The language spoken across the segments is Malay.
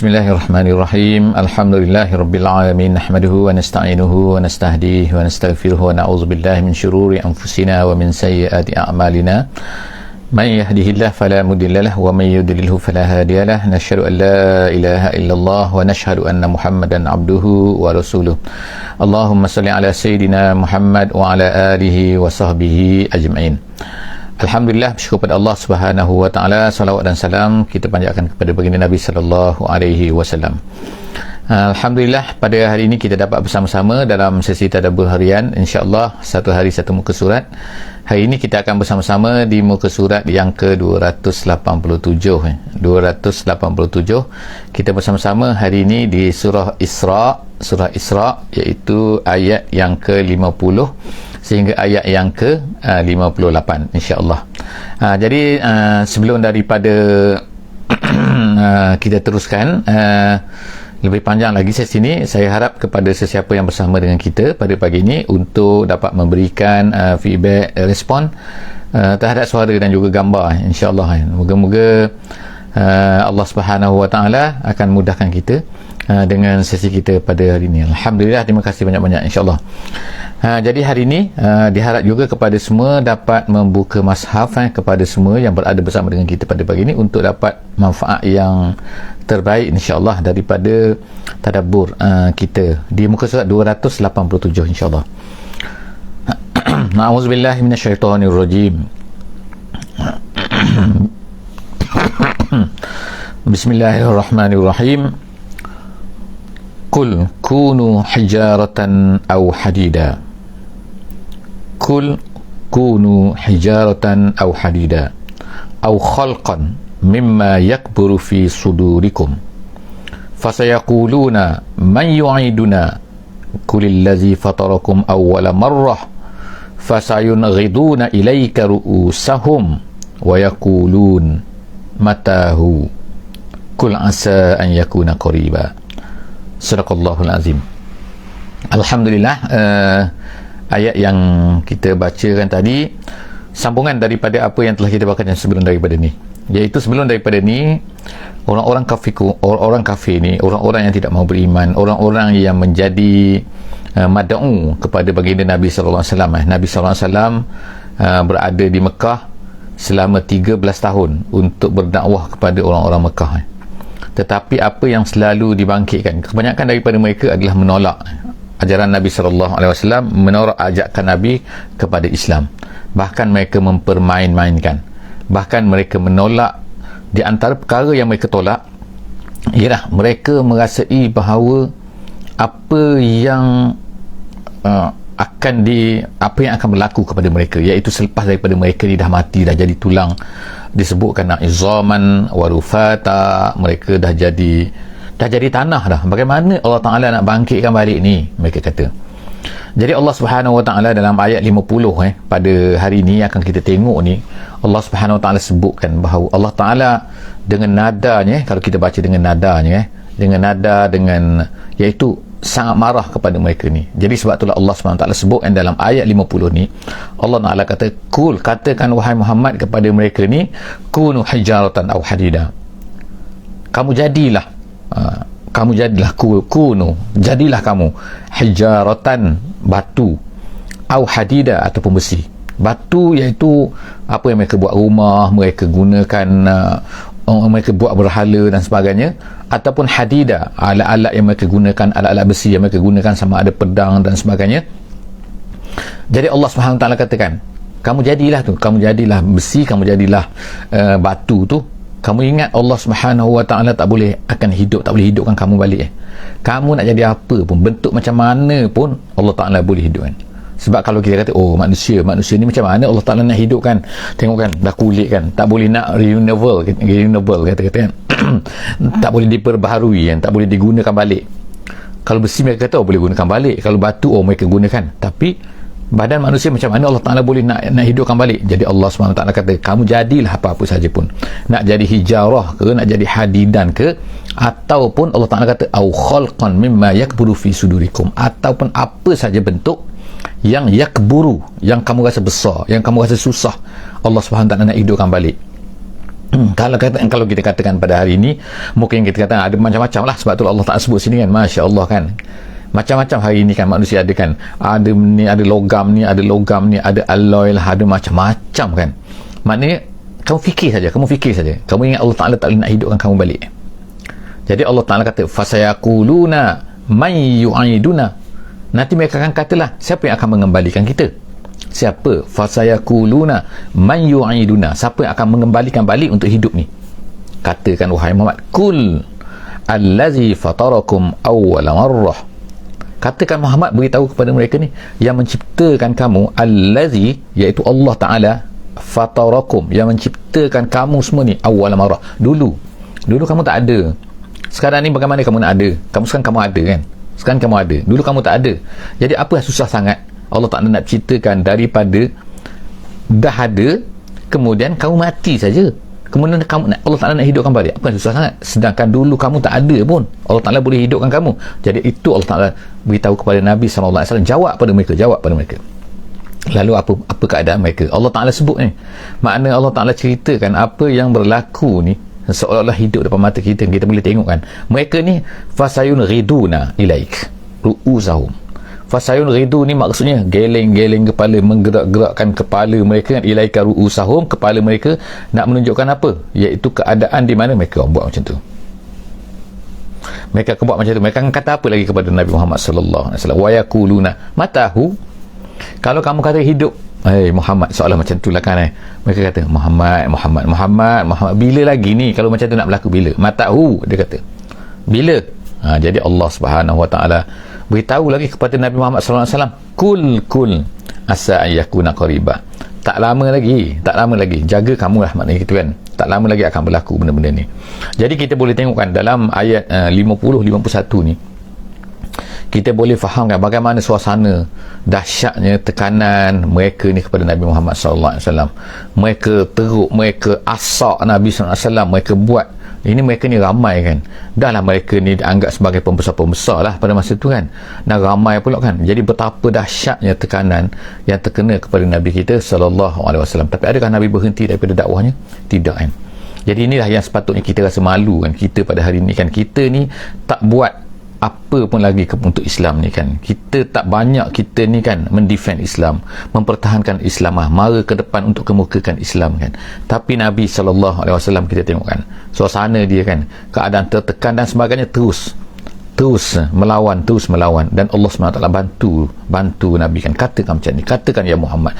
Bismillahirrahmanirrahim. Alhamdulillahirabbil alamin. Nahmaduhu wa nasta'inuhu wa nastahdihi wa nastaghfiruhu wa na'udzubillahi min syururi anfusina wa min sayyiati a'malina. Man yahdihillahu fala mudilla lahu wa man yudlilhu fala hadiya lahu. Nashhadu an la ilaha illallah wa nashhadu anna Muhammadan abduhu wa rasuluh. Allahumma salli ala sayidina Muhammad wa ala alihi wa sahbihi ajma'in. Alhamdulillah, bersyukur pada Allah Subhanahu wa taala, salawat dan salam kita panjatkan kepada baginda Nabi sallallahu alaihi wasallam. Alhamdulillah, pada hari ini kita dapat bersama-sama dalam sesi tadabbur harian, insya-Allah satu hari satu muka surat. Hari ini kita akan bersama-sama di muka surat yang ke-287. 287. Kita bersama-sama hari ini di surah Isra, iaitu ayat yang ke-50 sehingga ayat yang ke-58 insya-Allah. Jadi sebelum daripada kita teruskan lebih panjang lagi sesi ini, saya harap kepada sesiapa yang bersama dengan kita pada pagi ini untuk dapat memberikan feedback, respon terhadap suara dan juga gambar, insya-Allah. Moga-moga Allah Subhanahu wa taala akan mudahkan kita dengan sesi kita pada hari ini. Alhamdulillah, terima kasih banyak-banyak, insya-Allah. Jadi hari ini diharap juga kepada semua dapat membuka mushaf kepada semua yang berada bersama dengan kita pada pagi ini untuk dapat manfaat yang terbaik, insya-Allah, daripada tadabbur kita di muka surat 287, insya-Allah. A'udzubillahi minasyaitonirrajim. Bismillahirrahmanirrahim. Qul kunu hijaratan aw hadida. Qul kunu hijaratan aw hadida aw khalqan mimma yakburu fi sudurikum fasayaquluna man yu'iduna qulil ladzi fatarakum awwala marrah fasayunghiduna ilayka ru'usahum wa yaqulun matahu qul asa an yakuna qariba. Sadaqallahul azim. Alhamdulillah, ayat yang kita bacakan tadi sambungan daripada apa yang telah kita bacakan sebelum daripada ni, iaitu sebelum daripada ni orang-orang kafir ni, orang-orang yang tidak mahu beriman, orang-orang yang menjadi mad'u kepada baginda Nabi sallallahu alaihi wasallam. Nabi sallallahu alaihi wasallam berada di Mekah selama 13 tahun untuk berdakwah kepada orang-orang Mekah. Tetapi apa yang selalu dibangkitkan, kebanyakan daripada mereka adalah menolak ajaran Nabi sallallahu alaihi wasallam, menolak ajakan Nabi kepada Islam. Bahkan mereka mempermain-mainkan, bahkan mereka menolak. Di antara perkara yang mereka tolak ialah mereka merasai bahawa apa yang apa yang akan berlaku kepada mereka, iaitu selepas daripada mereka ni dah mati, dah jadi tulang, disebutkan izaman warufata, mereka dah jadi tanah dah. Bagaimana Allah Ta'ala nak bangkitkan balik ni, mereka kata. Jadi Allah Subhanahu Wa Ta'ala dalam ayat 50 pada hari ni akan kita tengok ni, Allah Subhanahu Wa Ta'ala sebutkan bahawa Allah Ta'ala dengan nadanya, kalau kita baca dengan nadanya, iaitu sangat marah kepada mereka ni. Jadi sebab itulah Allah SWT sebutkan dalam ayat 50 ni, Allah Ta'ala kata, kul, katakan wahai Muhammad kepada mereka ni, kunu hijaratan aw hadida. Kamu jadilah kunu, jadilah kamu hijaratan, batu, aw hadida, ataupun besi. Batu iaitu apa yang mereka buat rumah, mereka gunakan, mereka buat berhala dan sebagainya, ataupun hadida, alat-alat yang mereka gunakan, alat-alat besi yang mereka gunakan, sama ada pedang dan sebagainya. Jadi Allah Subhanahu Wa Taala katakan, kamu jadilah besi, kamu jadilah batu tu. Kamu ingat Allah Subhanahu Wa Taala tak boleh hidupkan kamu balik. Kamu nak jadi apa pun, bentuk macam mana pun, Allah Taala boleh hidupkan. Sebab kalau kita kata, oh manusia ni macam mana Allah Ta'ala nak hidupkan, tengok kan, dah kulit kan, tak boleh nak renewable kata-kata kan. Tak boleh diperbaharui kan, tak boleh digunakan balik. Kalau besi mereka kata, oh boleh gunakan balik. Kalau batu, oh mereka gunakan. Tapi badan manusia macam mana Allah Ta'ala boleh nak hidupkan balik. Jadi Allah SWT kata, kamu jadilah apa-apa saja pun, nak jadi hijarah ke, nak jadi hadidan ke, ataupun Allah Ta'ala kata au khalqan mimma yakburu fi sudurikum, ataupun apa saja bentuk yang yakburu, yang kamu rasa besar, yang kamu rasa susah, Allah SWT nak hidupkan balik. Kalau kita katakan pada hari ini, mungkin kita katakan ada macam-macam lah, sebab tu Allah Ta'ala sebut sini kan, Masya Allah kan, macam-macam hari ini kan manusia ada kan, ada ni, ada logam ni, ada alloy lah, ada macam-macam kan. Maknanya kamu fikir saja, kamu ingat Allah Ta'ala tak boleh nak hidupkan kamu balik. Jadi Allah Ta'ala kata fasayaquluna may yu'iduna, nanti mereka akan katalah, siapa yang akan mengembalikan kita? Siapa? Fasayaquluna man yu'iduna, siapa yang akan mengembalikan balik untuk hidup ni? Katakan wahai Muhammad, kul allazi fatarakum awwala marrah, katakan Muhammad, beritahu kepada mereka ni, yang menciptakan kamu, allazi, iaitu Allah Ta'ala, fatarakum, yang menciptakan kamu semua ni, awwala marrah, dulu kamu tak ada. Sekarang ni bagaimana kamu nak ada? Sekarang kamu ada kan? Sekarang kamu ada, dulu kamu tak ada. Jadi apa yang susah sangat? Allah Ta'ala nak ceritakan daripada dah ada, kemudian kamu mati saja, kemudian Allah Ta'ala nak hidupkan balik. Apa yang susah sangat? Sedangkan dulu kamu tak ada pun, Allah Ta'ala boleh hidupkan kamu. Jadi itu Allah Ta'ala beritahu kepada Nabi SAW, jawab pada mereka. Lalu apa keadaan mereka? Allah Ta'ala sebut ni, makna Allah Ta'ala ceritakan apa yang berlaku ni seolah-olah hidup depan mata kita, kita boleh tengok kan. Mereka ni fasayun riduna ilaik ru'usahum, fasayun ridu ni maksudnya geleng-geleng kepala, menggerak-gerakkan kepala mereka kan, ilaika ru'usahum, kepala mereka nak menunjukkan apa? Iaitu keadaan di mana mereka buat macam tu. Mereka buat macam tu, mereka akan kata apa lagi kepada Nabi Muhammad sallallahu alaihi wasallam? Wa yaquluna matahu, kalau kamu kata hidup, Muhammad, soalan macam tu lah kan, mereka kata Muhammad, bila lagi ni kalau macam tu nak berlaku, bila? Matahu, dia kata bila? Jadi Allah Subhanahu wa ta'ala beritahu lagi kepada Nabi Muhammad sallallahu alaihi wasallam, kul asa ayyakuna qariba, tak lama lagi, jaga kamu lah, maknanya gitu kan, tak lama lagi akan berlaku benda-benda ni. Jadi kita boleh tengokkan dalam ayat 50-51 ni, kita boleh fahamkan bagaimana suasana dahsyatnya tekanan mereka ni kepada Nabi Muhammad sallallahu alaihi wasallam. Mereka teruk, mereka asak Nabi sallallahu alaihi wasallam, mereka buat ini, mereka ni ramai kan, dah lah mereka ni dianggap sebagai pembesar-pembesar lah pada masa tu kan, dan ramai pula kan. Jadi betapa dahsyatnya tekanan yang terkena kepada Nabi kita sallallahu alaihi wasallam. Tapi adakah Nabi berhenti daripada dakwahnya? Tidak kan. Jadi inilah yang sepatutnya kita rasa malu kan, kita pada hari ni kan, kita ni tak buat apa pun lagi untuk Islam ni kan, kita tak banyak, kita ni kan mendefend Islam, mempertahankan Islam, mara ke depan untuk kemukakan Islam kan. Tapi Nabi SAW kita tengok kan, suasana dia kan, keadaan tertekan dan sebagainya, terus melawan, dan Allah SWT bantu Nabi kan. Katakan macam ni, katakan ya Muhammad,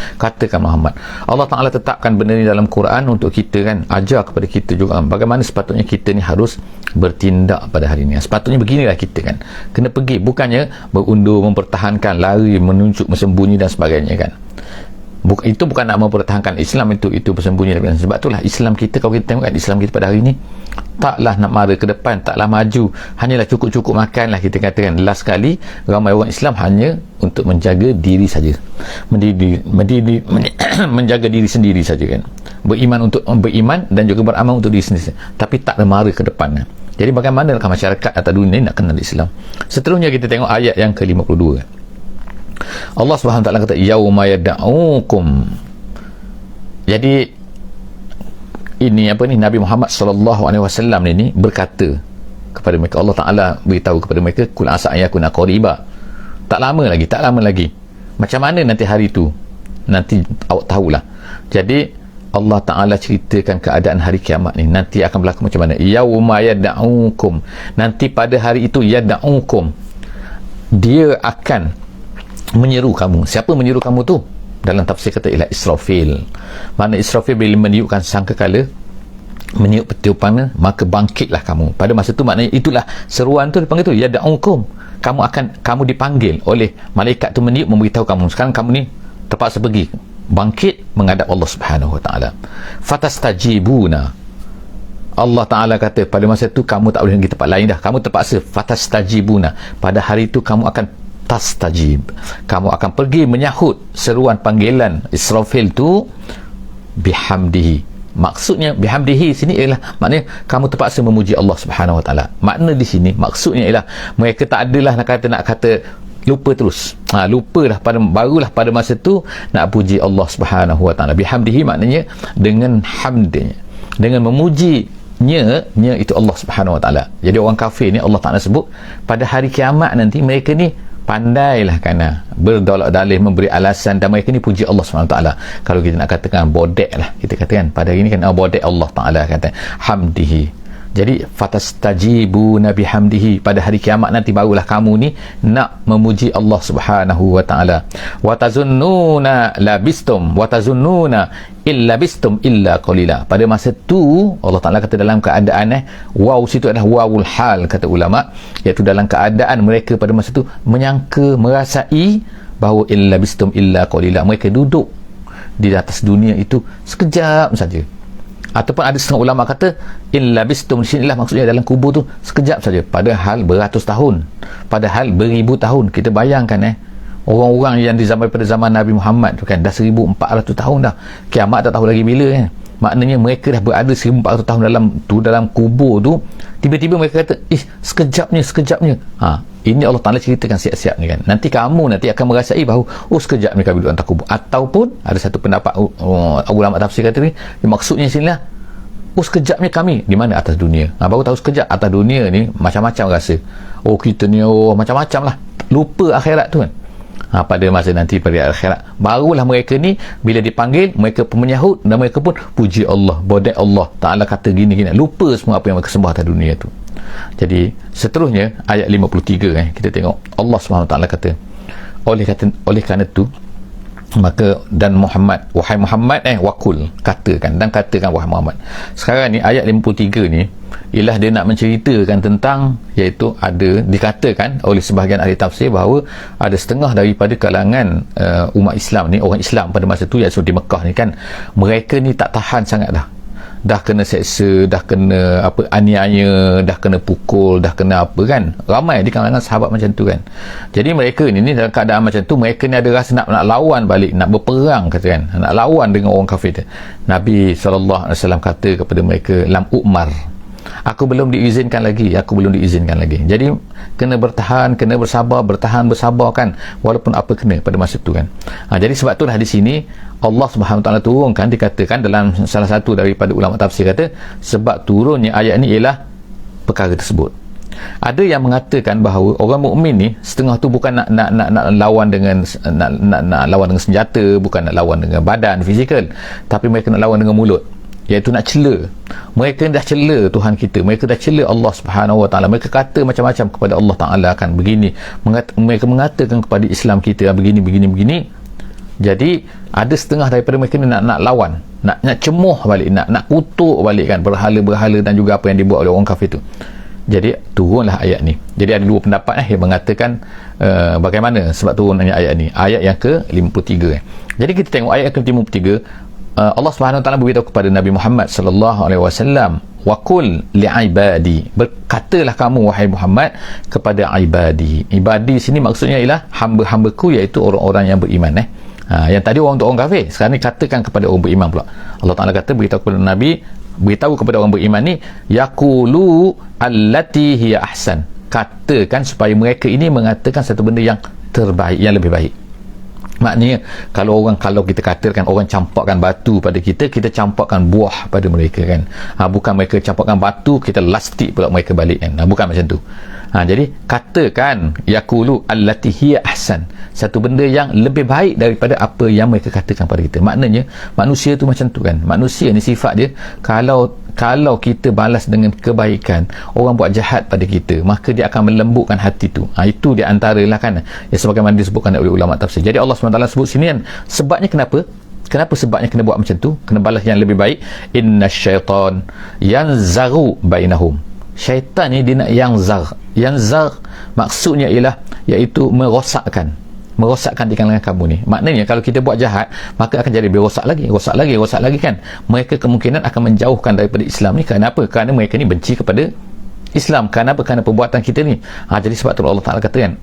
Allah Ta'ala tetapkan benda ni dalam Quran untuk kita kan, ajar kepada kita juga kan, bagaimana sepatutnya kita ni harus bertindak pada hari ni. Sepatutnya beginilah kita kan, kena pergi, bukannya berundur, mempertahankan, lari, menunjuk, bersembunyi dan sebagainya kan. Itu bukan nak mempertahankan Islam, itu bersembunyi. Sebab itulah Islam kita, kalau kita tengok kan, Islam kita pada hari ni taklah nak mara ke depan, taklah maju, hanyalah cukup-cukup makan lah, kita katakan. Last kali ramai orang Islam hanya untuk menjaga diri saja, menjaga diri sendiri saja kan, beriman dan juga beramal untuk diri sendiri, tapi tak mara ke depan. Jadi bagaimanakah masyarakat atau dunia ni nak kenal Islam? Seterusnya kita tengok ayat yang ke-52. Allah Subhanahu Wa Taala kata yauma yad'ukum. Jadi ini apa ni, Nabi Muhammad sallallahu alaihi wasallam ni berkata kepada mereka, Allah Taala beritahu kepada mereka, kul asa yakuna qariba, tak lama lagi. Macam mana nanti hari tu, nanti awak tahulah. Jadi Allah Ta'ala ceritakan keadaan hari kiamat ni, nanti akan berlaku macam mana. Yauma yad'ukum, nanti pada hari itu, yad'ukum, dia akan menyeru kamu. Siapa menyeru kamu tu? Dalam tafsir kata ialah Israfil. Mana Israfil bila meniupkan sangkakala, meniup petiupannya, maka bangkitlah kamu. Pada masa tu maknanya itulah seruan tu dipanggil tu, yad'ukum, kamu dipanggil oleh malaikat tu, meniup, memberitahu kamu sekarang kamu ni terpaksa pergi, bangkit menghadap Allah Subhanahu Wa Taala. Fatastajibuna, Allah Ta'ala kata pada masa tu kamu tak boleh pergi tempat lain dah, kamu terpaksa. Fatastajibuna, pada hari tu kamu akan tastajib, kamu akan pergi menyahut seruan panggilan Israfil tu bihamdihi. Maksudnya bihamdihi sini ialah maknanya kamu terpaksa memuji Allah Subhanahu Wa Taala. Makna di sini maksudnya ialah mereka tak adalah nak kata lupa terus, barulah pada masa tu nak puji Allah Subhanahu Wa Taala. Bihamdihi maknanya dengan hamdnya, dengan memujinya itu Allah Subhanahu Wa Taala. Jadi orang kafir ni Allah Taala sebut pada hari kiamat nanti mereka ni pandailah kerana berdolak dalih, memberi alasan, dan mereka ni puji Allah SWT. Kalau kita nak katakan bodek lah, kita katakan pada hari ni kan bodek Allah Ta'ala kata hamdihi. Jadi fatastajibu nabi hamdihi, pada hari kiamat nanti barulah kamu ni nak memuji Allah Subhanahu Wa Ta'ala. Wa tazunnuna labistum wa tazunnuna illa bistum illa qalila. Pada masa tu Allah Ta'ala kata dalam keadaan waw situ adalah wawul hal, kata ulama, iaitu dalam keadaan mereka pada masa tu menyangka, merasai bahawa illa bistum illa qalila, mereka duduk di atas dunia itu sekejap saja. Ataupun ada setengah ulama kata illa bistum, di sinilah maksudnya dalam kubur tu sekejap saja, padahal beratus tahun, padahal beribu tahun. Kita bayangkan orang-orang yang di zaman pada zaman Nabi Muhammad tu kan dah 1400 tahun dah, kiamat tak tahu lagi bila kan. Maknanya mereka dah berada 1400 tahun dalam kubur tu, tiba-tiba mereka kata sekejapnya. Ini Allah Ta'ala ceritakan siap-siap ni kan, nanti kamu nanti akan merasai bahawa sekejap ni kami duduk atas kubur. Ataupun ada satu pendapat ulama tafsir kata ni, maksudnya sinilah sekejapnya kami di mana? Atas dunia. Baru tahu sekejap atas dunia ni macam-macam rasa, kita ni macam-macam lah, lupa akhirat tu kan. Pada masa nanti pada akhirat barulah mereka ni bila dipanggil mereka pun menyahut, dan mereka pun puji Allah, bodek Allah Ta'ala kata gini, lupa semua apa yang mereka sembah atas dunia tu. Jadi seterusnya ayat 53 kita tengok Allah SWT kata oleh kerana tu maka dan Muhammad, wahai Muhammad wakul, katakan wahai Muhammad. Sekarang ni ayat 53 ni ialah dia nak menceritakan tentang, iaitu ada dikatakan oleh sebahagian ahli tafsir bahawa ada setengah daripada kalangan umat Islam ni, orang Islam pada masa tu, iaitu di Mekah ni kan, mereka ni tak tahan sangat dah kena seksa, dah kena aniaya, dah kena pukul, dah kena apa kan, ramai di kalangan sahabat macam tu kan. Jadi mereka ni dalam keadaan macam tu, mereka ni ada rasa nak lawan balik, nak berperang kata kan, nak lawan dengan orang kafir tu. Nabi SAW kata kepada mereka, lam umar, aku belum diizinkan lagi. Jadi kena bertahan, kena bersabar kan, walaupun apa kena pada masa tu kan. Jadi sebab itulah di sini Allah Subhanahu Taala turunkan, dikatakan dalam salah satu daripada ulama tafsir kata sebab turunnya ayat ni ialah perkara tersebut. Ada yang mengatakan bahawa orang mukmin ni setengah tu bukan nak lawan dengan nak lawan dengan senjata, bukan nak lawan dengan badan fizikal, tapi mereka nak lawan dengan mulut, iaitu nak cela. Mereka dah cela Tuhan kita, mereka dah cela Allah Subhanahu Wa Taala, mereka kata macam-macam kepada Allah Taala kan begini, mereka mengatakan kepada Islam kita begini. Jadi ada setengah daripada mereka ni nak lawan, nak cemuh balik, nak kutuk balik kan berhala-berhala dan juga apa yang dibuat oleh orang kafir tu. Jadi turunlah ayat ni. Jadi ada dua pendapat yang mengatakan bagaimana sebab turunnya ayat ni, ayat yang ke-53. Jadi kita tengok ayat ke-53, Allah Subhanahu Wa Taala beritahu kepada Nabi Muhammad sallallahu alaihi wasallam, wa qul li'ibadi, berkatalah kamu wahai Muhammad kepada ibadi. Ibadi sini maksudnya ialah hamba-hambaku, iaitu orang-orang yang beriman. Yang tadi orang untuk orang kafir, sekarang ni katakan kepada orang beriman pula. Allah Ta'ala kata beritahu kepada Nabi, beritahu kepada orang beriman ni, yaqulu allati hiya ahsan, katakan supaya mereka ini mengatakan satu benda yang terbaik, yang lebih baik. Maknanya kalau kita katakan orang campakkan batu pada kita campakkan buah pada mereka kan. Bukan mereka campakkan batu, kita lastik pula mereka balik kan. Bukan macam tu. Jadi katakan yaqulu allati hiya ahsan, satu benda yang lebih baik daripada apa yang mereka katakan pada kita. Maknanya manusia tu macam tu kan. Manusia ni sifat dia, kalau kita balas dengan kebaikan, orang buat jahat pada kita, maka dia akan melembutkan hati tu. Itu di antaralah kan sebagaimana disebutkan oleh ulama tafsir. Jadi Allah SWT sebut sini kan sebabnya kenapa sebabnya kena buat macam tu, kena balas yang lebih baik. Innasyaitan yanzaru bainahum, syaitan ni dia nak yanzar maksudnya ialah iaitu merosakkan di kalangan kamu ni. Maknanya kalau kita buat jahat, maka akan jadi rosak lagi kan. Mereka kemungkinan akan menjauhkan daripada Islam ni. Kenapa? Kerana mereka ni benci kepada Islam. Kenapa? Kerana perbuatan kita ni. Jadi sebab tu Allah Ta'ala kata kan,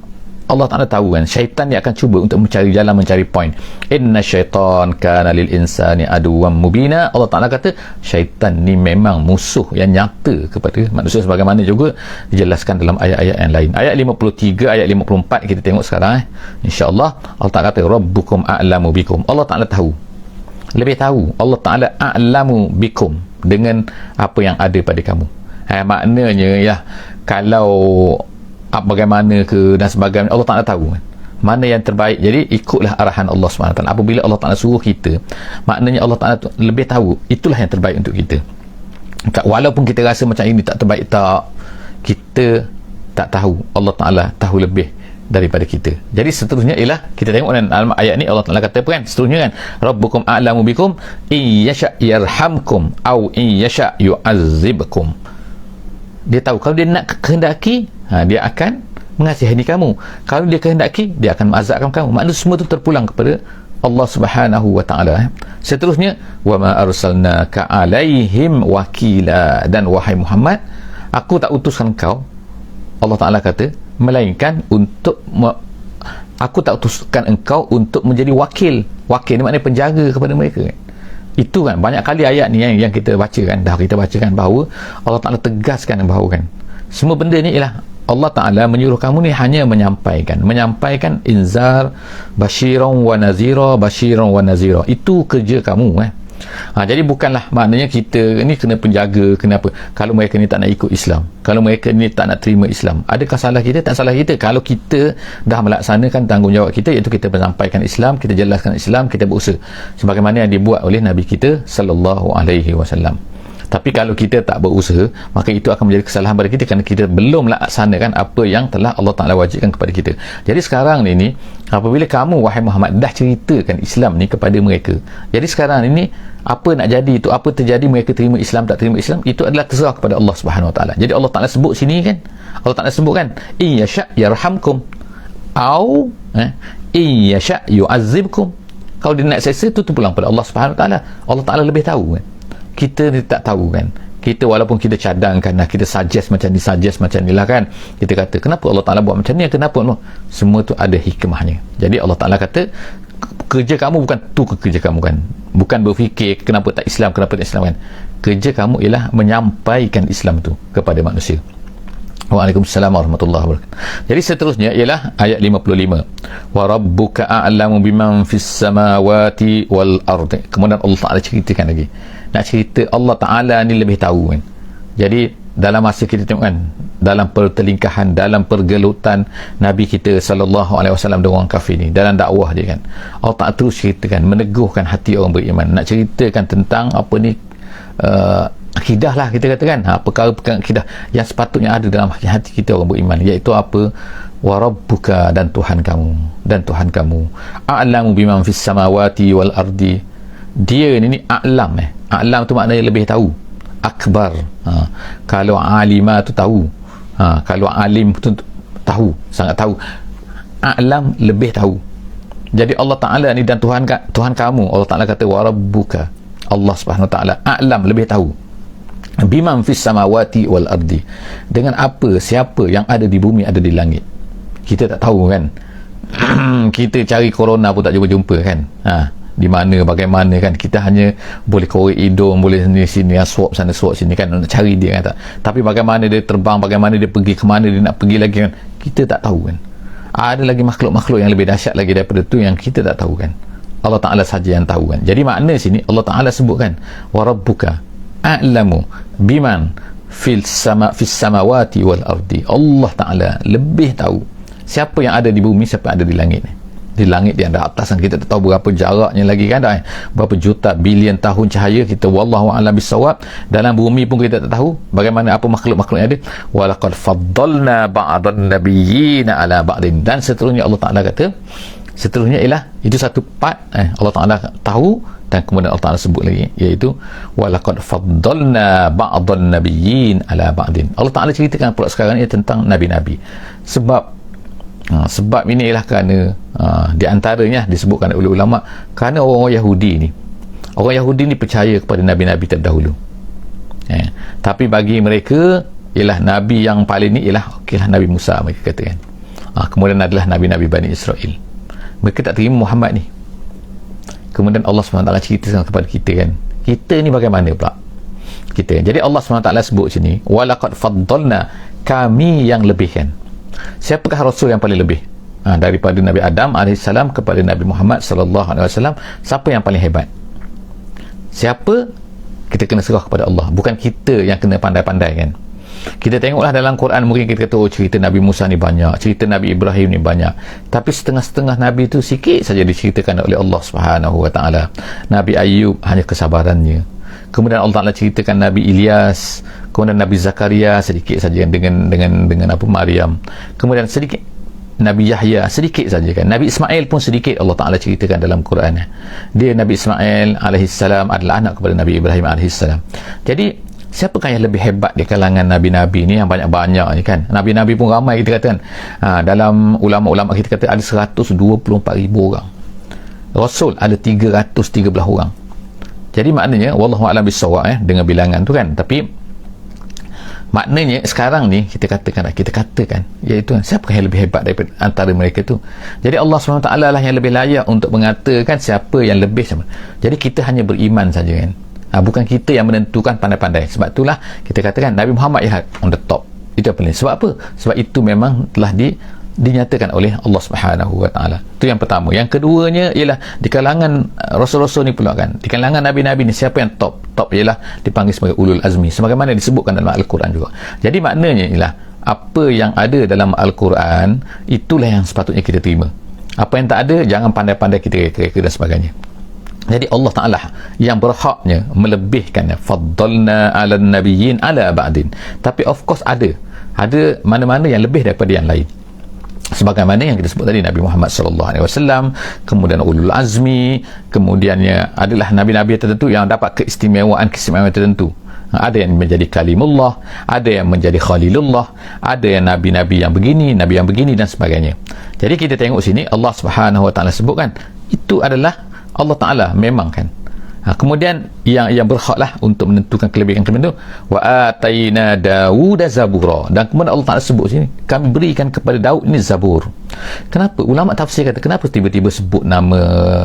Allah Ta'ala tahu kan syaitan dia akan cuba untuk mencari jalan, mencari point. Inna syaitan kana lil insani aduwwan mubina. Allah Ta'ala kata syaitan ni memang musuh yang nyata kepada manusia, sebagaimana juga dijelaskan dalam ayat-ayat yang lain. Ayat 53, ayat 54 kita tengok sekarang insya-Allah. Allah Ta'ala kata rabbukum a'lamu bikum, Allah Ta'ala tahu lebih tahu. Allah Ta'ala a'lamu bikum, dengan apa yang ada pada kamu. Maknanya ya, kalau bagaimana ke dan sebagainya, Allah Ta'ala tahu kan mana yang terbaik. Jadi ikutlah arahan Allah SWT. Apabila Allah Ta'ala suruh kita, maknanya Allah Ta'ala lebih tahu itulah yang terbaik untuk kita. Walaupun kita rasa macam ini tak terbaik, tak, kita tak tahu, Allah Ta'ala tahu lebih daripada kita. Jadi seterusnya ialah, kita tengok dalam ayat ni Allah Ta'ala kata apa kan, seterusnya kan, Rabbukum a'lamu bikum in yasha' yarhamkum au in yasha' yu'azzibkum. Dia tahu, kalau dia nak kehendaki, dia akan mengasihani kamu. Kalau dia kehendaki, dia akan mengazabkan kamu. Maknanya semua itu terpulang kepada Allah Subhanahu wa Ta'ala. Seterusnya, wa ma arsalnaka alaihim wakila, dan wahai Muhammad, aku tak utuskan kau, Allah Ta'ala kata, melainkan untuk aku tak utuskan engkau untuk menjadi wakil. Wakil ni maknanya penjaga kepada mereka. Itu kan banyak kali ayat ni yang kita baca kan, dah kita baca kan, bahawa Allah Ta'ala tegaskan bahawa kan semua benda ni ialah Allah Ta'ala menyuruh kamu ni hanya menyampaikan inzar, basyiran wa nazira. Itu kerja kamu jadi bukanlah maknanya kita ni kena penjaga, kenapa kalau mereka ni tak nak ikut Islam, kalau mereka ni tak nak terima Islam. Adakah salah kita? Tak salah kita kalau kita dah melaksanakan tanggungjawab kita, iaitu kita menyampaikan Islam, kita jelaskan Islam, kita berusaha sebagaimana yang dibuat oleh Nabi kita sallallahu alaihi wasallam. Tapi kalau kita tak berusaha, maka itu akan menjadi kesalahan pada kita, kerana kita belum laksanakan apa yang telah Allah Ta'ala wajibkan kepada kita. Jadi sekarang ini, apabila kamu wahai Muhammad dah ceritakan Islam ni kepada mereka, jadi sekarang ini apa nak jadi itu, apa terjadi, mereka terima Islam tak terima Islam, itu adalah terserah kepada Allah Subhanahu Wa Ta'ala. Jadi Allah Ta'ala sebut sini kan, Allah Ta'ala sebut kan, in yasha' yarhamkum au in yasha' yu'azzibkum. Kalau dia nak seksa, itu terpulang pada Allah Subhanahu Wa Ta'ala. Allah Ta'ala lebih tahu kan. Kita ni tak tahu kan. Kita walaupun kita cadangkan lah, kita suggest macam ni lah kan, kita kata kenapa Allah Ta'ala buat macam ni, kenapa no? Semua tu ada hikmahnya. Jadi Allah Ta'ala kata kerja kamu bukan tu, kerja kamu kan, bukan berfikir kenapa tak Islam kan. Kerja kamu ialah menyampaikan Islam tu kepada manusia. Waalaikumsalam warahmatullahi wabarakatuh. Jadi seterusnya ialah ayat 55. Wa rabbuka a'lamu biman fis samawati wal ardi. Kemudian Allah Ta'ala ceritakan lagi. Nak cerita Allah Ta'ala ni lebih tahu kan. Jadi dalam masa kita tengok kan, dalam pertelingkahan, dalam pergelutan Nabi kita sallallahu alaihi wasallam dengan orang kafir ni, dalam dakwah dia kan, Allah Ta'ala terus ceritakan, meneguhkan hati orang beriman, nak ceritakan tentang apa ni, akidah lah kita katakan, perkara-perkara akidah yang sepatutnya ada dalam hati kita orang beriman, iaitu apa? Wa rabbuka, dan Tuhan kamu a'lamu biman fis samawati wal ardi. Dia ni a'lam a'lam tu maknanya lebih tahu, akbar. Kalau alima tu tahu, kalau alim tu tahu, sangat tahu. A'lam lebih tahu. Jadi Allah Ta'ala ni dan Tuhan kamu, Allah Ta'ala kata wa rabbuka, Allah Subhanahu Wa Ta'ala a'lam lebih tahu biman fis samawati wal ardi, dengan apa, siapa yang ada di bumi, ada di langit. Kita tak tahu kan. Kita cari corona pun tak jumpa kan, di mana, bagaimana kan. Kita hanya boleh korek hidung, boleh sini swab sana swab sini kan, nak cari dia kan. Tapi bagaimana dia terbang, bagaimana dia pergi ke mana, dia nak pergi lagi kan, kita tak tahu kan. Ada lagi makhluk-makhluk yang lebih dahsyat lagi daripada tu yang kita tak tahu kan. Allah Ta'ala saja yang tahu kan. Jadi makna sini Allah Ta'ala sebutkan wa rabbuka a'lamu biman fis samawati wal ardi. Allah Ta'ala lebih tahu siapa yang ada di bumi, siapa yang ada di langit ni. Di langit yang ada atas, kita tak tahu berapa jaraknya lagi kan, berapa juta bilion tahun cahaya, kita wallahu a'lam bissawab. Dalam bumi pun kita tak tahu bagaimana, apa makhluk-makhluk yang ada. Walaqad faddalna ba'dan nabiyyina ala ba'din. Dan seterusnya Allah Ta'ala kata, seterusnya ialah itu satu part Allah Ta'ala tahu, dan kemudian Allah Ta'ala sebut lagi, iaitu walaqad faddalna ba'dan nabiyyin ala ba'din. Allah Ta'ala ceritakan pula sekarang ni tentang nabi-nabi. Sebab ini ialah kerana di antaranya disebutkan oleh ulama, kerana orang Yahudi ni percaya kepada nabi-nabi terdahulu. Tapi bagi mereka ialah nabi yang paling ni ialah Nabi Musa, mereka katakan. Kemudian adalah nabi-nabi Bani Israel. Mereka tak terima Muhammad ni. Kemudian Allah SWT cerita kepada kita kan, kita ni bagaimana pula kita. Jadi Allah SWT sebut sini walaqad faddalna, kami yang lebihkan. Siapakah Rasul yang paling lebih? Daripada Nabi Adam AS kepada Nabi Muhammad SAW, siapa yang paling hebat? Siapa? Kita kena serah kepada Allah, bukan kita yang kena pandai-pandai kan. Kita tengoklah dalam Quran, mungkin kita kata cerita Nabi Musa ni banyak, cerita Nabi Ibrahim ni banyak, tapi setengah-setengah Nabi tu sikit saja diceritakan oleh Allah Subhanahu Wa Taala. Nabi Ayub hanya kesabarannya. Kemudian Allah Taala ceritakan Nabi Ilyas, kemudian Nabi Zakaria sedikit saja dengan Maryam. Kemudian sedikit Nabi Yahya, sedikit saja kan. Nabi Ismail pun sedikit Allah Taala ceritakan dalam Quran. Dia Nabi Ismail alaihissalam adalah anak kepada Nabi Ibrahim alaihissalam. Jadi siapakah yang lebih hebat di kalangan Nabi-Nabi ni yang banyak-banyak ni kan? Nabi-Nabi pun ramai kita kata kan. Dalam ulama-ulama kita kata ada 124,000 orang. Rasul ada 313 orang. Jadi maknanya wallahu a'lam bissawab dengan bilangan tu kan. Tapi maknanya sekarang ni kita katakan iaitu siapakah yang lebih hebat daripada antara mereka tu. Jadi Allah SWT lah yang lebih layak untuk mengatakan siapa yang lebih sama. Jadi kita hanya beriman saja kan. Bukan kita yang menentukan pandai-pandai. Sebab itulah kita katakan Nabi Muhammad ya on the top. Itu apa ni? Sebab apa? Sebab itu memang telah dinyatakan oleh Allah Subhanahu Wa Taala. Itu yang pertama. Yang keduanya ialah di kalangan rasul-rasul ni pula kan. Di kalangan nabi-nabi ni siapa yang top? Top ialah dipanggil sebagai ulul azmi. Sebagaimana disebutkan dalam Al-Quran juga. Jadi maknanya ialah apa yang ada dalam Al-Quran itulah yang sepatutnya kita terima. Apa yang tak ada jangan pandai-pandai kita reka-reka dan sebagainya. Jadi Allah Ta'ala yang berhaknya melebihkannya, faddalna ala nabiyyin ala ba'din. Tapi of course ada mana-mana yang lebih daripada yang lain, sebagaimana yang kita sebut tadi, Nabi Muhammad SAW, kemudian ulul azmi, kemudiannya adalah nabi-nabi tertentu yang dapat keistimewaan tertentu. Ada yang menjadi kalimullah, ada yang menjadi khalilullah, ada yang nabi-nabi yang begini, nabi yang begini dan sebagainya. Jadi kita tengok sini Allah Subhanahu Wa Ta'ala sebutkan itu adalah Allah Ta'ala memang kan. Kemudian yang berhaklah untuk menentukan kelebihan-kelebihan itu, wa ataina Dawuda zabura, dan kemudian Allah Ta'ala sebut sini kami berikan kepada Daud ini zabur. Kenapa? Ulama tafsir kata kenapa tiba-tiba sebut nama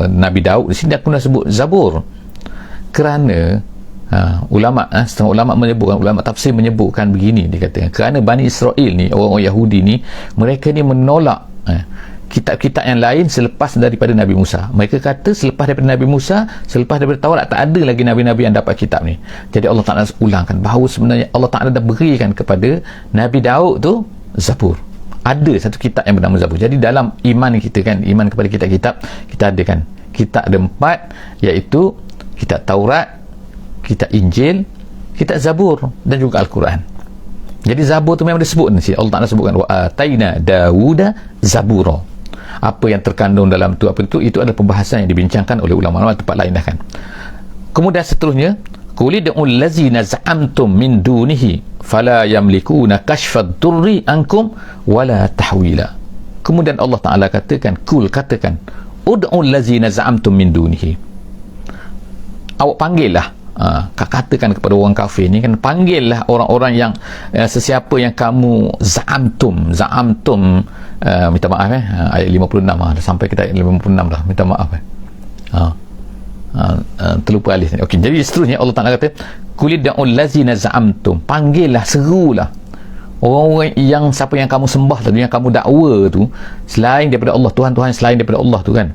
Nabi Daud di sini dan kemudian sebut zabur? Kerana setengah ulama menyebutkan, ulama tafsir menyebutkan begini, dikatakan kerana Bani Israel ni, orang-orang Yahudi ni, mereka ni menolak kitab-kitab yang lain selepas daripada Nabi Musa. Mereka kata selepas daripada Nabi Musa, selepas daripada Taurat, tak ada lagi Nabi-Nabi yang dapat kitab ni. Jadi Allah Ta'ala ulangkan bahawa sebenarnya Allah Ta'ala dah berikan kepada Nabi Daud tu Zabur. Ada satu kitab yang bernama Zabur. Jadi dalam iman kita kan, iman kepada kitab-kitab, kita ada kan, kitab ada 4, iaitu kitab Taurat, kitab Injil, kitab Zabur dan juga Al-Quran. Jadi Zabur tu memang disebut ni, Allah Ta'ala sebutkan wa ataina Dawuda zabura. Apa yang terkandung dalam tu, apa itu adalah pembahasan yang dibincangkan oleh ulama-ulama tempat lain dah kan. Kemudian seterusnya, qul ud'ul ladzina za'amtum min dunihi fala yamlikuna kashfad durri ankum wala tahwila. Kemudian Allah Ta'ala katakan, katakan ud'ul ladzina za'amtum min dunihi. Awak panggillah, katakan kepada orang kafir ni kan, panggillah orang-orang yang sesiapa yang kamu za'amtum, minta maaf ayat 56 sampai kita ayat 56 dah, minta maaf terlupa alif. Okey, jadi seterusnya Allah Ta'ala kata qulidul ladzina za'amtum, panggillah, serulah orang-orang yang siapa yang kamu sembah tadi, yang kamu dakwa tu selain daripada Allah, Tuhan-Tuhan selain daripada Allah tu kan,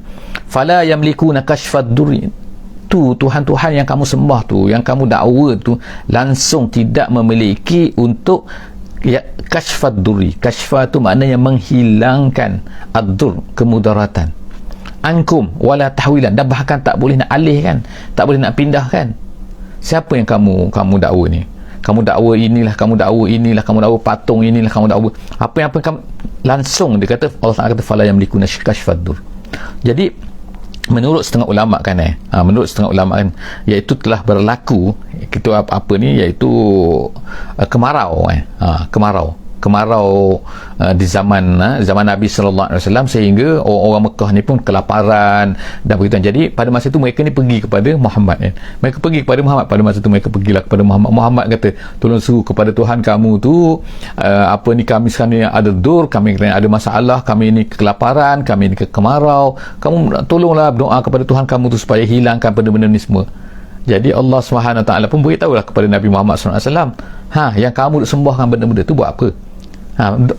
fala yamlikuna kashfad durri, tu Tuhan-Tuhan yang kamu sembah tu, yang kamu dakwa tu langsung tidak memiliki untuk kashfad durri. Kashfa tu maknanya menghilangkan ad-dur, kemudaratan, ankum wala tahwilan, dan bahkan tak boleh nak alihkan, tak boleh nak pindahkan. Siapa yang kamu dakwa ni? Kamu dakwa inilah, kamu dakwa patung inilah, kamu dakwa apa yang kamu, langsung dia kata, Allah Ta'ala kata fala yamlikuna kashfad dur. Jadi menurut setengah ulama kan iaitu telah berlaku itu apa ni, iaitu kemarau di zaman Nabi sallallahu alaihi wasallam, sehingga orang-orang Mekah ni pun kelaparan dan begitu. Jadi pada masa itu mereka ni pergi kepada Muhammad kan. Mereka pergi kepada Muhammad, pada masa itu mereka pergilah kepada Muhammad. Muhammad kata, tolong seru kepada Tuhan kamu tu, kami sekarang ni ada dur, kami ada masalah, kami ni kelaparan, kami ni kemarau, kamu tolonglah berdoa kepada Tuhan kamu tu supaya hilangkan benda-benda ni semua. Jadi Allah Subhanahu Taala pun beritahulah kepada Nabi Muhammad SAW, yang kamu sembahkan benda-benda tu buat apa?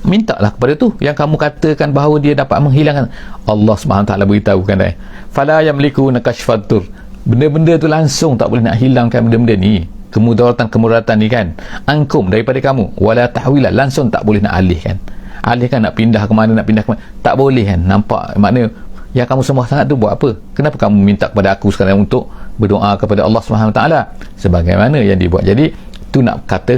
Mintalah kepada tu yang kamu katakan bahawa dia dapat menghilangkan. Allah Subhanahu Taala beritahu kan, fala yamlikuna kashfad dur, benda-benda tu langsung tak boleh nak hilangkan benda-benda ni, kemudaratan ni kan, angkum daripada kamu, wala tahwila, langsung tak boleh nak alihkan nak pindah ke mana, tak boleh kan. Nampak makna yang kamu sembah sangat tu buat apa? Kenapa kamu minta kepada aku sekarang untuk berdoa kepada Allah SWT sebagaimana yang dibuat? Jadi tu nak kata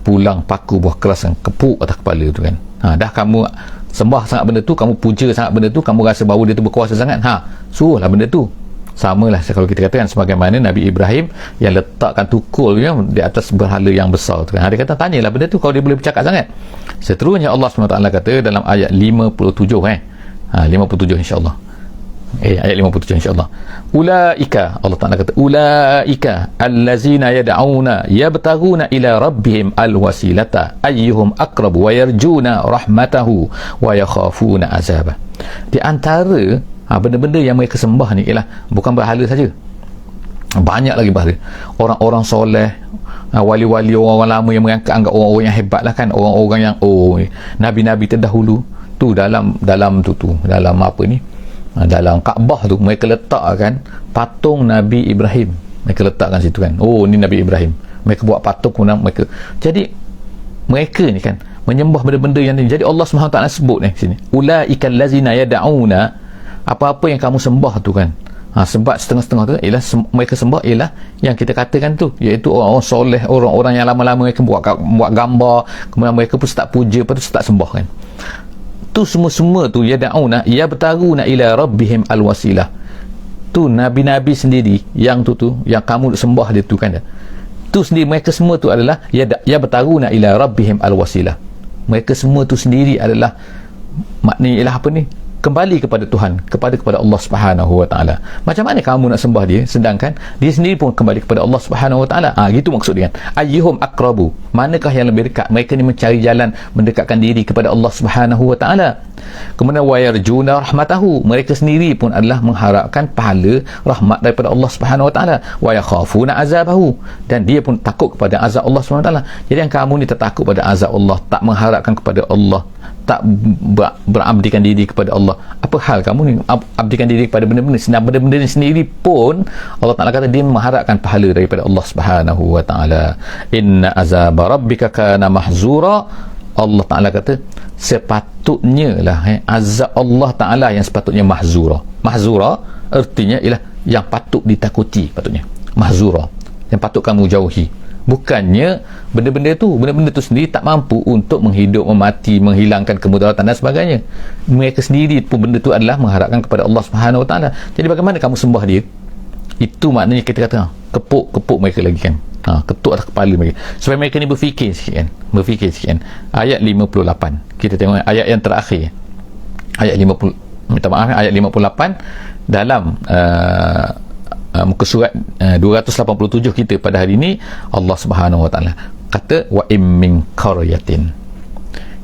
pulang paku buah keras yang kepuk atas kepala tu kan. Dah kamu sembah sangat benda tu, kamu puja sangat benda tu, kamu rasa bahawa dia tu berkuasa sangat, suruhlah benda tu. Samalah kalau kita katakan sebagaimana Nabi Ibrahim yang letakkan tukulnya di atas berhala yang besar tu kan. Dia kata tanyalah benda tu kalau dia boleh bercakap sangat. Seterusnya Allah SWT kata dalam ayat 57 57 insya-Allah. Ayat 57 insya-Allah. Ulaika, Allah Taala kata ulaika allazina yad'una yabtaguna ila rabbihim alwasilata ayyuhum aqrabu wa yarjuna rahmatahu wa yakhafuna azabah. Di antara benda-benda yang mereka sembah ni ialah bukan berhala saja, banyak lagi berhala. Orang-orang soleh, wali-wali, orang-orang lama yang menganggap orang-orang yang hebat lah kan, orang-orang yang nabi-nabi terdahulu tu dalam apa ni, dalam Kaabah tu mereka letakkan patung Nabi Ibrahim, mereka letakkan situ kan, ni Nabi Ibrahim, mereka buat patung kemudian mereka, jadi mereka ni kan menyembah benda-benda yang ni. Jadi Allah SWT sebut ni sini, ulaikal lazina yad'una, apa-apa yang kamu sembah tu kan, sebab setengah-setengah tu ialah mereka sembah ialah yang kita katakan tu, iaitu orang-orang soleh, orang-orang yang lama-lama mereka buat gambar, kemudian mereka pun start puja, lepas tu start sembah kan. Tu semua tu yad'una yabtaguna ila rabbihim alwasilah, tu nabi-nabi sendiri yang tu yang kamu sembah dia tu kan, tu sendiri mereka semua tu adalah yabtaguna ila rabbihim alwasilah, mereka semua tu sendiri adalah maknanya ialah apa ni, kembali kepada Tuhan, kepada Allah Subhanahu Wa Taala. Macam mana kamu nak sembah dia sedangkan dia sendiri pun kembali kepada Allah Subhanahu Wa Taala? Gitu maksud dia kan. Ayyuhum aqrabu, manakah yang lebih dekat? Mereka ni mencari jalan mendekatkan diri kepada Allah Subhanahu Wa Taala. Kemudian wa yarjuna rahmatahu, mereka sendiri pun adalah mengharapkan pahala rahmat daripada Allah Subhanahu Wa Taala. Wa yakhafuna azabahu, dan dia pun takut kepada azab Allah Subhanahu Wa Taala. Jadi yang kamu ni tertakut pada azab Allah, tak mengharapkan kepada Allah, tak berabdikan diri kepada Allah, apa hal kamu ni abdikan diri kepada benda-benda, sedang benda-benda ni sendiri pun Allah Ta'ala kata dia mengharapkan pahala daripada Allah Subhanahu Wa Ta'ala. Inna azab rabbika kana mahzura, Allah Ta'ala kata sepatutnya lah azab Allah Ta'ala yang sepatutnya mahzura. Mahzura artinya ialah yang patut ditakuti, patutnya mahzura, yang patut kamu jauhi. Bukannya benda-benda tu sendiri tak mampu untuk menghidup, memati, menghilangkan kemudaratan dan sebagainya. Mereka sendiri pun benda tu adalah mengharapkan kepada Allah Subhanahu Wa Taala. Jadi bagaimana kamu sembah dia? Itu maknanya kita kata kepuk mereka lagi kan, ketuk atas kepala mereka supaya mereka ni berfikir sikit kan. Ayat 58, kita tengok ayat yang terakhir, ayat 58 dalam muka surat 287 kita pada hari ini. Allah Subhanahu Wa Taala kata wa in min qaryatin,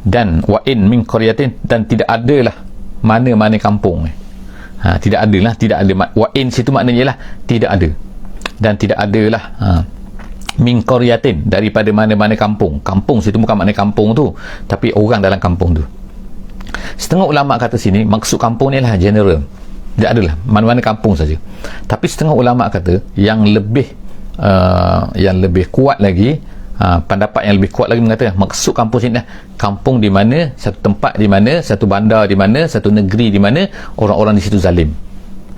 dan wa in min qaryatin, dan tidak adalah mana-mana kampung. Tidak ada wa in situ maknanya ialah tidak ada, dan tidak adalah min qaryatin, daripada mana-mana kampung. Kampung situ bukan makna kampung tu, tapi orang dalam kampung tu. Setengah ulama kata sini maksud kampung ni lah general, tidak adalah mana-mana kampung saja. Tapi setengah ulama kata yang lebih kuat lagi, pendapat yang lebih kuat lagi mengatakan maksud kampung sini adalah kampung di mana, satu tempat di mana, satu bandar di mana, satu negeri di mana orang-orang di situ zalim,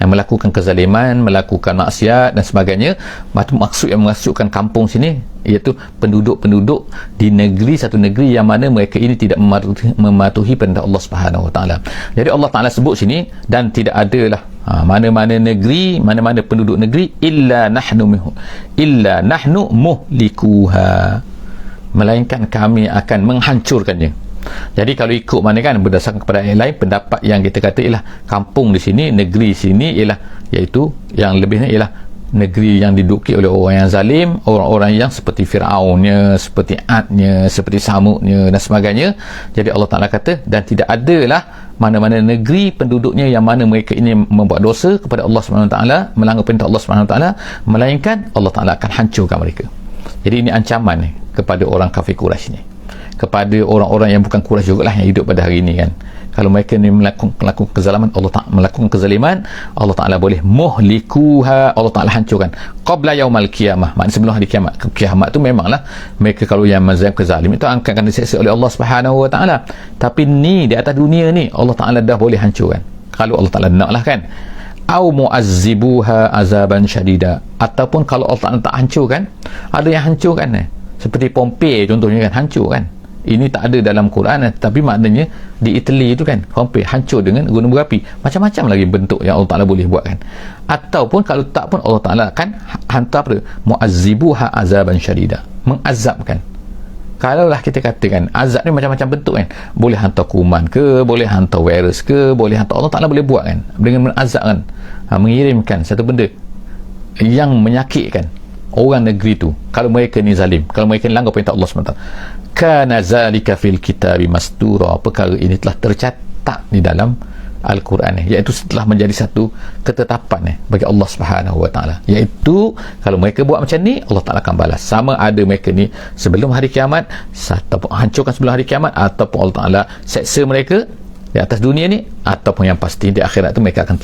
yang melakukan kezaliman, melakukan maksiat dan sebagainya. Maksud yang mengasukkan kampung sini iaitu penduduk-penduduk di negeri, satu negeri yang mana mereka ini tidak mematuhi perintah Allah Subhanahu Wa Taala. Jadi Allah Taala sebut sini, dan tidak adalah mana-mana negeri, mana-mana penduduk negeri illa nahnu muhlikuha, melainkan kami akan menghancurkannya. Jadi kalau ikut mana kan, berdasarkan kepada ayat lain, pendapat yang kita kata ialah kampung di sini, negeri sini ialah, iaitu yang lebihnya ialah negeri yang diduduki oleh orang yang zalim, orang-orang yang seperti Fir'aunnya, seperti Adnya, seperti Samudnya dan sebagainya. Jadi Allah Ta'ala kata, dan tidak adalah mana-mana negeri penduduknya yang mana mereka ini membuat dosa kepada Allah SWT, melanggar perintah Allah SWT, melainkan Allah Ta'ala akan hancurkan mereka. Jadi ini ancaman kepada orang kafir Quraisy ni, kepada orang-orang yang bukan Quraisy jugalah yang hidup pada hari ini kan. Kalau mereka ni melakukan kezaliman, melakukan kezaliman, Allah Ta'ala boleh muhlikuha, Allah Ta'ala hancurkan qabla yaumal qiyamah, maknanya sebelum hari kiamat. Kiamat tu memanglah mereka kalau yang kezalim itu akan diseksa oleh Allah Subhanahu Wa Ta'ala, tapi ni di atas dunia ni Allah Ta'ala dah boleh hancurkan kalau Allah Ta'ala nak lah kan. Au mu'azzibuha azaban syadida, ataupun kalau Allah Ta'ala tak hancurkan, ada yang hancurkan seperti Pompei contohnya kan, hancur kan. Ini tak ada dalam Quran, tapi maknanya di Italy itu kan, Pompei hancur dengan gunung berapi. Macam-macam lagi bentuk yang Allah Ta'ala boleh buat kan. Ataupun kalau tak pun Allah Ta'ala akan hantar pada mu'azzibuha azaban syadida, mengazabkan. Kalaulah kita katakan azab ni macam-macam bentuk kan, boleh hantar kuman ke, boleh hantar virus ke, boleh hantar, Allah Ta'ala boleh buat kan dengan mengazab kan, mengirimkan satu benda yang menyakitkan orang negeri tu kalau mereka ni zalim, kalau mereka ni langgar perintah Allah SWT. Kana zalika fil kitabi mastura, perkara ini telah tercatat di dalam Al-Quran, iaitu setelah menjadi satu ketetapan bagi Allah Subhanahu Wa Ta'ala, iaitu kalau mereka buat macam ni Allah Ta'ala akan balas, sama ada mereka ni sebelum hari kiamat ataupun hancurkan sebelum hari kiamat, ataupun Allah Ta'ala seksa mereka di atas dunia ni, ataupun yang pasti di akhirat tu mereka akan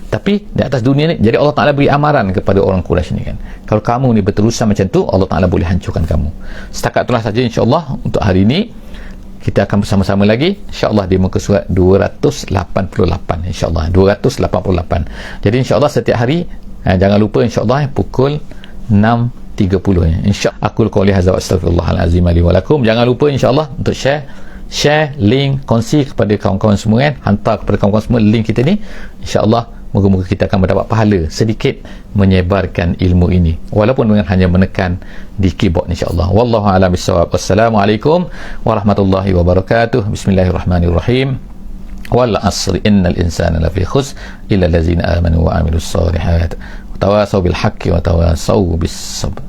tapi di atas dunia ni. Jadi Allah Ta'ala beri amaran kepada orang Quraisy ni kan, kalau kamu ni berterusan macam tu Allah Ta'ala boleh hancurkan kamu. Setakat itulah saja insyaAllah untuk hari ini. Kita akan bersama-sama lagi insyaAllah di muka surat 288, insyaAllah 288. Jadi insyaAllah setiap hari jangan lupa insyaAllah pukul 6.30 insyaAllah. Aqul qawli hadza wa astaghfirullahalazim li wa lakum. Jangan lupa insyaAllah untuk share link, kongsi kepada kawan-kawan semua kan, hantar kepada kawan-kawan semua link kita ni. InsyaAllah moga-moga kita akan mendapat pahala sedikit menyebarkan ilmu ini, walaupun dengan hanya menekan di keyboard insyaAllah. Wallahu a'lam bissawab. Wassalamualaikum warahmatullahi wabarakatuh. Bismillahirrahmanirrahim. Wal asri innal insana lafi khusr illa allazina amanu wa amilus solihat wa tawasaw bil haqqi wa tawasaw bis sabr.